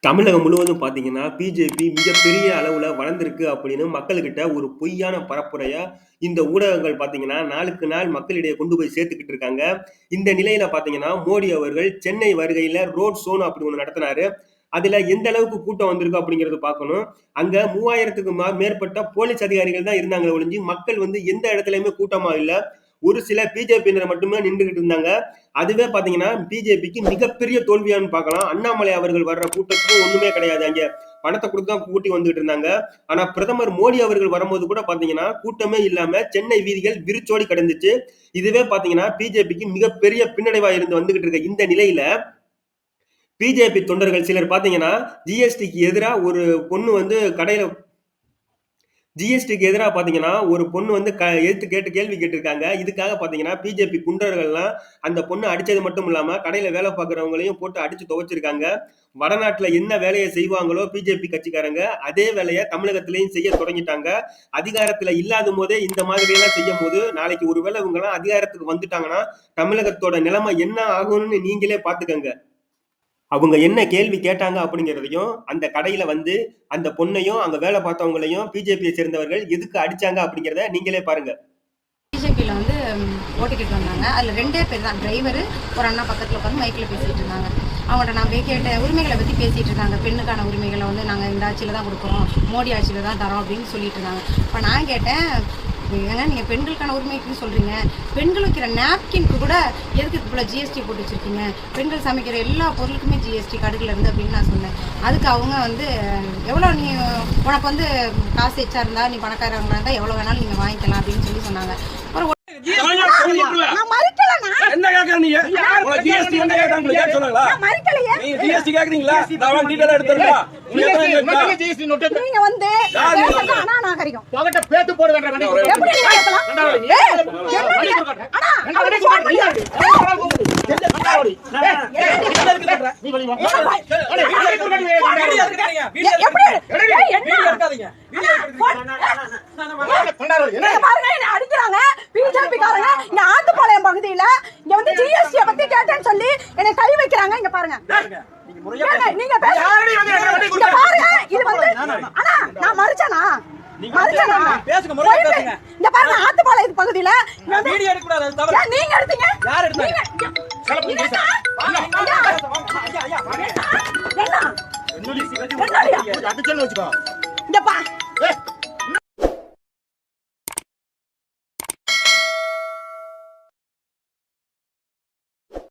தமிழகம் முழுவதும் பார்த்தீங்கன்னா, பிஜேபி மிகப்பெரிய அளவுல வளர்ந்திருக்கு அப்படின்னு மக்களுக்கிட்ட ஒரு பொய்யான பரப்புரையா இந்த ஊடகங்கள் பார்த்தீங்கன்னா, நாளுக்கு நாள் மக்களிடையே கொண்டு போய் சேர்த்துக்கிட்டு இருக்காங்க. இந்த நிலையில பார்த்தீங்கன்னா, மோடி அவர்கள் சென்னை வருகையில ரோட் ஷோன்னு அப்படி ஒண்ணு நடத்தினாரு. அதுல எந்த அளவுக்கு கூட்டம் வந்திருக்கு அப்படிங்கிறத பார்க்கணும். அங்க 3000த்துக்கு மேற்பட்ட போலீஸ் அதிகாரிகள் தான் இருந்தாங்களே ஒழிஞ்சு, மக்கள் வந்து எந்த இடத்துலயுமே கூட்டமா இல்ல. ஒரு சில பிஜேபியினர் மட்டுமே நின்றுகிட்டு இருந்தாங்க. அதுவே பாத்தீங்கன்னா பிஜேபிக்கு மிகப்பெரிய தோல்வியான்னு பார்க்கலாம். அண்ணாமலை அவர்கள் வர்ற கூட்டத்துக்கும் ஒண்ணுமே கிடையாது. அங்க பணத்தை கொடுத்து தான் கூட்டி வந்துட்டு இருந்தாங்க. ஆனா பிரதமர் மோடி அவர்கள் வரும்போது கூட பாத்தீங்கன்னா கூட்டமே இல்லாம சென்னை வீதிகள் விரிச்சோடி கிடந்துச்சு. இதுவே பாத்தீங்கன்னா பிஜேபிக்கு மிகப்பெரிய பின்னடைவா இருந்து வந்துகிட்டு இருக்க இந்த நிலையில பிஜேபி தொண்டர்கள் சிலர் பாத்தீங்கன்னா ஜிஎஸ்டிக்கு எதிராக ஒரு பொண்ணு வந்து கடையில ஜிஎஸ்டிக்கு எதிராக பார்த்தீங்கன்னா, ஒரு பொண்ணு வந்து எதிர்த்து கேட்டு கேள்வி கேட்டிருக்காங்க. இதுக்காக பார்த்தீங்கன்னா, பிஜேபி குண்டர்கள்லாம் அந்த பொண்ண அடிச்சது மட்டும் இல்லாம, கடையில வேலை பார்க்குறவங்களையும் போட்டு அடிச்சு துவைச்சிருக்காங்க. வடநாட்டுல என்ன வேலையை செய்வாங்களோ பிஜேபி கட்சிக்காரங்க, அதே வேலைய தமிழகத்திலயும் செய்ய தொடங்கிட்டாங்க. அதிகாரத்துல இல்லாத போதே இந்த மாதிரி எல்லாம் செய்யும்போது, நாளைக்கு ஒருவேளை இவங்கலாம் அதிகாரத்துக்கு வந்துட்டாங்கன்னா, தமிழகத்தோட நிலைமை என்ன ஆகும்னு நீங்களே பார்த்துக்கங்க. அவங்க என்ன கேள்வி கேட்டாங்க அப்படிங்கிறதையும், அந்த கடையில வந்து அந்த பொண்ணையும், அங்க வேலை பார்த்தவங்களையும் பிஜேபியை சேர்ந்தவர்கள் எதுக்கு அடிச்சாங்க அப்படிங்கிறத நீங்களே பாருங்க. பிஜேபியில் வந்து ஓட்டிக்கிட்டு வந்தாங்க. அதில் 2 பேர் தான், டிரைவரு ஒரு அண்ணா பக்கத்தில் உட்காந்து மைக்கில் பேசிகிட்டு இருந்தாங்க. அவங்கள்ட்ட நான் போய் கேட்ட உரிமைகளை பற்றி பேசிகிட்டு இருந்தாங்க. பெண்ணுக்கான உரிமைகளை வந்து நாங்கள் இந்த ஆட்சியில் தான் கொடுக்குறோம், மோடி ஆட்சியில் தான் தரோம் அப்படின்னு சொல்லிட்டு இருந்தாங்க. இப்போ நான் கேட்டேன், ஏங்க நீங்கள் பெண்களுக்கான உரிமைக்குன்னு சொல்கிறீங்க, பெண்கள் வைக்கிற நாப்கின்க்கு கூட எதுக்கு இவ்வளோ ஜிஎஸ்டி போட்டு வச்சுருக்கீங்க, பெண்கள் சமைக்கிற எல்லா பொருளுக்குமே ஜிஎஸ்டி கடுகுல இருந்து அப்படின்னு நான் சொன்னேன். அதுக்கு அவங்க வந்து எவ்வளோ நீ உனக்கு வந்து காசு எச்சா இருந்தால், நீ பணக்காரங்களா இருந்தால் எவ்வளோ வேணாலும் நீங்கள் வாங்கிக்கலாம் அப்படின்னு சொல்லி சொன்னாங்க. ஒரு என்ன கேக்குற நீங்க ஜிஎஸ்டி என்ன கேக்குறாங்க கேட்க சொன்னாங்களா நீ ஜிஎஸ்டி கேக்குறீங்களா நான் டீடைல் எடுத்துறேன் நீங்க வந்து அண்ணா நாகரிகம் பகட்ட பேத்து போட வேண்டாம் எப்படி நீங்க பேசலாம் அடிக்கிறாங்க பிஜேபி காரங்க. இங்க ஆத்துப்பாளையம் பகுதியில இங்க வந்து ஜிஎஸ்டி பத்தி கேட்டேன்னு சொல்லி என்னை கை வைக்கிறாங்க. இங்க பாருங்க, நீங்க பாருங்க, இது வந்து அண்ணா நான் மறுச்சனா இங்க பாருங்க, ஆத்துப்பாளையம் பகுதியில நீங்க எடுத்தீங்க என்ன